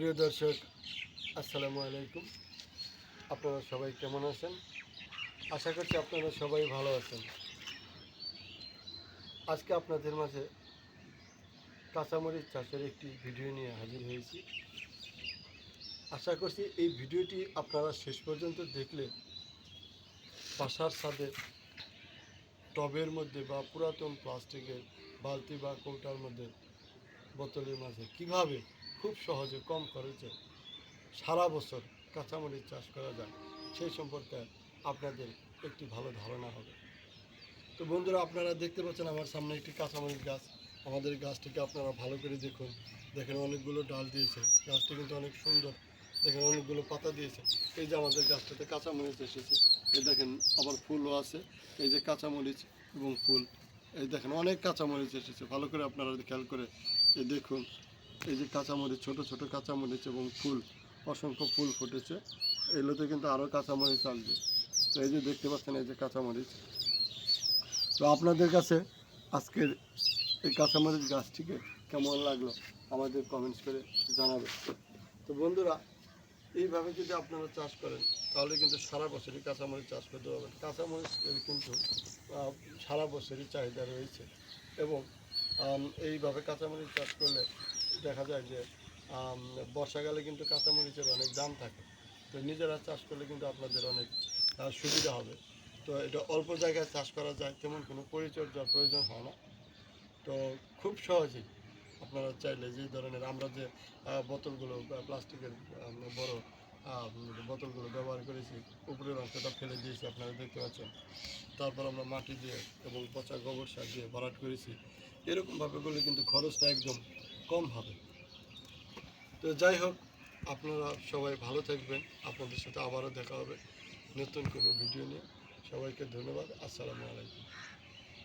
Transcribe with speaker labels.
Speaker 1: প্রিয় দর্শক, আসসালামু আলাইকুম। আপনারা সবাই কেমন আছেন? আশা করছি আপনারা সবাই ভালো আছেন। আজকে আপনাদের মাঝে কাঁচামরিচ চাষের একটি ভিডিও নিয়ে হাজির হয়েছি। আশা করছি এই ভিডিওটি আপনারা শেষ পর্যন্ত দেখলে বাসার ছাদে টবের মধ্যে বা পুরাতন প্লাস্টিকের বালতি বা কৌটার মধ্যে বোতলের মাঝে কীভাবে খুব সহজে কম খরচে সারা বছর কাঁচামরিচ চাষ করা যায় সেই সম্পর্কে আপনাদের একটি ভালো ধারণা হবে। তো বন্ধুরা, আপনারা দেখতে পাচ্ছেন আমার সামনে একটি কাঁচামরিচ গাছ। আমাদের গাছটিকে আপনারা ভালো করে দেখুন। দেখেন অনেকগুলো ডাল দিয়েছে, গাছটি কিন্তু অনেক সুন্দর। দেখেন অনেকগুলো পাতা দিয়েছে। এই যে আমাদের গাছটাতে কাঁচামরিচ এসেছে, এই দেখেন আবার ফুলও আছে। এই যে কাঁচামরিচ এবং ফুল, এই দেখেন অনেক কাঁচামরিচ এসেছে। ভালো করে আপনারা খেয়াল করে এই দেখুন, এই যে কাঁচামরিচ, ছোট ছোট কাঁচামরিচ এবং ফুল, অসংখ্য ফুল ফুটেছে। এগুলোতে কিন্তু আরও কাঁচামরিচ আসবে। তো এই যে দেখতে পাচ্ছেন, এই যে কাঁচামরিচ। তো আপনাদের কাছে আজকের এই কাঁচামরিচ গাছটিকে কেমন লাগলো আমাদের কমেন্টস করে জানাবেন। তো বন্ধুরা, এইভাবে যদি আপনারা চাষ করেন তাহলে কিন্তু সারা বছরই কাঁচামরিচ চাষ করতে পারবেন। কাঁচামরিচের কিন্তু সারা বছরই চাহিদা রয়েছে এবং এইভাবে কাঁচামরিচ চাষ করলে দেখা যায় যে বর্ষাকালে কিন্তু কাঁচামরিচের অনেক দাম থাকে। তো নিজেরা চাষ করলে কিন্তু আপনাদের অনেক সুবিধা হবে। তো এটা অল্প জায়গায় চাষ করা যায়, তেমন কোনো পরিচর্যার প্রয়োজন হয় না। তো খুব সহজেই আপনারা চাইলে যে ধরনের আমরা যে বোতলগুলো প্লাস্টিকের বড় বোতলগুলো ব্যবহার করেছি, উপরের অংশটা ফেলে দিয়েছি আপনারা দেখতে পাচ্ছেন। তারপর আমরা মাটি দিয়ে এবং পচা গোবর সার দিয়ে ভরাট করেছি। এরকমভাবে করলে কিন্তু খরচটা একদম কম হবে। তো যাই হোক, আপনারা সবাই ভালো থাকবেন। আপনাদের সাথে আবারও দেখা হবে নতুন কোনো ভিডিও নিয়ে। সবাইকে ধন্যবাদ। আসসালামু আলাইকুম।